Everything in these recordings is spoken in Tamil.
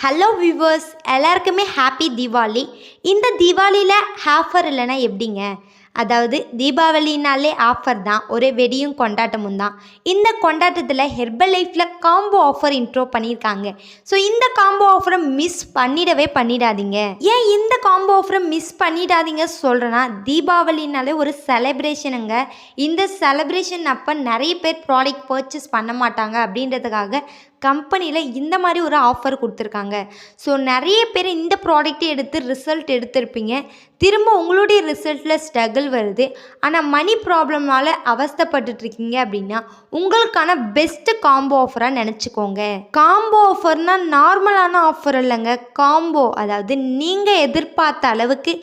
ஹலோ வியூவர்ஸ், எல்லாருக்குமே ஹாப்பி தீபாவளி. இந்த தீபாவளியில் ஆஃபர் இல்லைன்னா எப்படிங்க? அதாவது தீபாவளினாலே ஆஃபர் தான், ஒரே வெடியும் கொண்டாட்டமும் தான். இந்த கொண்டாட்டத்தில் ஹெர்பல் லைஃப்பில் காம்போ ஆஃபர் இன்ட்ரோ பண்ணியிருக்காங்க. ஸோ இந்த காம்போ ஆஃபரை மிஸ் பண்ணிடாதீங்க. ஏன் இந்த காம்போ ஆஃபரை மிஸ் பண்ணிடாதீங்க சொல்கிறேன்னா, தீபாவளினாலே ஒரு செலிப்ரேஷனுங்க. இந்த செலிப்ரேஷன் அப்போ நிறைய பேர் ப்ராடக்ட் பர்ச்சேஸ் பண்ண மாட்டாங்க அப்படின்றதுக்காக கம்பெனியில் இந்த மாதிரி ஒரு ஆஃபர் கொடுத்துருக்காங்க. ஸோ நிறைய பேர் இந்த ப்ராடக்ட்டை எடுத்து ரிசல்ட் எடுத்திருப்பீங்க. திரும்ப உங்களுடைய ரிசல்ட்டில் ஸ்ட்ரகிள் வருது, ஆனால் மணி ப்ராப்ளம்னால அவஸ்தைப்பட்டுட்ருக்கீங்க அப்படின்னா உங்களுக்கான பெஸ்ட்டு காம்போ ஆஃபராக நினச்சிக்கோங்க. காம்போ ஆஃபர்னால் நார்மலான ஆஃபர் இல்லைங்க, காம்போ. அதாவது நீங்கள் எதிர்பார்த்த அளவுக்கு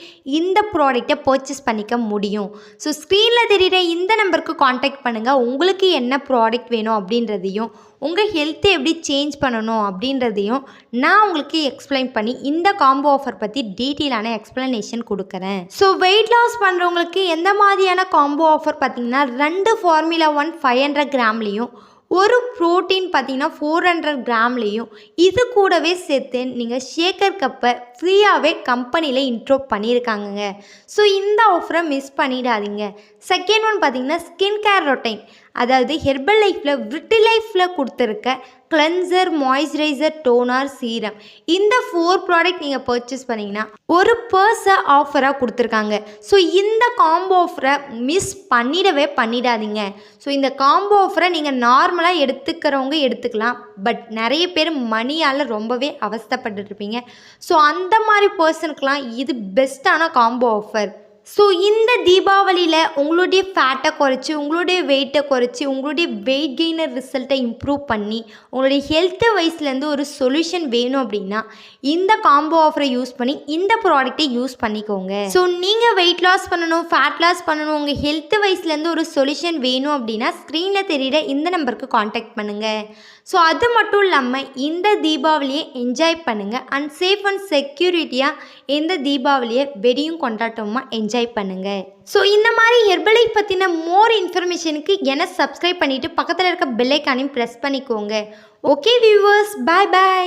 இந்த ப்ராடக்டை பர்ச்சேஸ் பண்ணிக்க முடியும். ஸோ ஸ்க்ரீனில் தெரிகிற இந்த நம்பருக்கு காண்டாக்ட் பண்ணுங்கள். உங்களுக்கு என்ன ப்ராடக்ட் வேணும் அப்படின்றதையும் உங்கள் ஹெல்த்தை எப்படி சேஞ்ச் பண்ணணும் அப்படின்றதையும் நான் உங்களுக்கு எக்ஸ்பிளைன் பண்ணி இந்த காம்போ ஆஃபர் பற்றி டீட்டெயிலான எக்ஸ்ப்ளனேஷன் கொடுக்குறேன். ஸோ வெயிட் லாஸ் பண்ணுறவங்களுக்கு எந்த மாதிரியான காம்போ ஆஃபர் பார்த்தீங்கன்னா, 2 ஃபார்முலா 1 500 கிராம்லேயும் ஒரு ப்ரோட்டீன் பார்த்தீங்கன்னா 400 கிராம்லேயும் இது கூடவே சேர்த்து நீங்கள் ஷேக்கர் கப்பை ஃப்ரீயாகவே கம்பெனியில் இன்ட்ரோ பண்ணியிருக்காங்கங்க. ஸோ இந்த ஆஃபரை மிஸ் பண்ணிடாதீங்க. செகண்ட் ஒன் பார்த்தீங்கன்னா ஸ்கின் கேர் ரொட்டைன், அதாவது ஹெர்பல் லைஃப்பில் விட்டிலைஃப்பில் கொடுத்துருக்க கிளென்சர், மாய்ஸ்சரைசர், டோனர், சீரம். இந்த 4 ப்ராடக்ட் நீங்கள் பர்ச்சேஸ் பண்ணிங்கன்னா ஒரு பர்ஸை ஆஃபராக கொடுத்துருக்காங்க. ஸோ இந்த காம்போ ஆஃபரை மிஸ் பண்ணிடாதீங்க. ஸோ இந்த காம்போ ஆஃபரை நீங்கள் நார்மலாக எடுத்துக்கிறவங்க எடுத்துக்கலாம், பட் நிறைய பேர் மணியால் ரொம்பவே அவஸ்தைப்பட்டுருப்பீங்க. ஸோ அந்த மாதிரி பர்சனுக்கெலாம் இது பெஸ்ட்டான காம்போ ஆஃபர். ஸோ இந்த தீபாவளியில் உங்களுடைய ஃபேட்டை குறைச்சி, உங்களுடைய வெயிட்டை குறைச்சி, உங்களுடைய வெயிட் கெய்னர் ரிசல்ட்டை இம்ப்ரூவ் பண்ணி உங்களுடைய ஹெல்த்து வைஸ்லேருந்து ஒரு சொல்யூஷன் வேணும் அப்படின்னா இந்த காம்போ ஆஃபரை யூஸ் பண்ணி இந்த ப்ராடக்டை யூஸ் பண்ணிக்கோங்க. ஸோ நீங்கள் வெயிட் லாஸ் பண்ணணும், ஃபேட் லாஸ் பண்ணணும், உங்கள் ஹெல்த்து வைஸ்லேருந்து ஒரு சொல்யூஷன் வேணும் அப்படின்னா ஸ்க்ரீனில் தெரிகிற இந்த நம்பருக்கு காண்டாக்ட் பண்ணுங்கள். ஸோ அது மட்டும் இல்லாமல் இந்த தீபாவளியை என்ஜாய் பண்ணுங்கள் அண்ட் சேஃப் அண்ட் செக்யூரிட்டியாக இந்த தீபாவளியை வெடியும் கொண்டாட்டமாக என்ஜாய் பண்ணுங்கள். ஸோ இந்த மாதிரி ஹெர்பலை பற்றின மோர் இன்ஃபர்மேஷனுக்கு என்ன சப்ஸ்கிரைப் பண்ணிவிட்டு பக்கத்தில் இருக்க பெல் ஐக்கானையும் ப்ரெஸ் பண்ணிக்கோங்க. ஓகே வியூவர்ஸ், பாய் பாய்.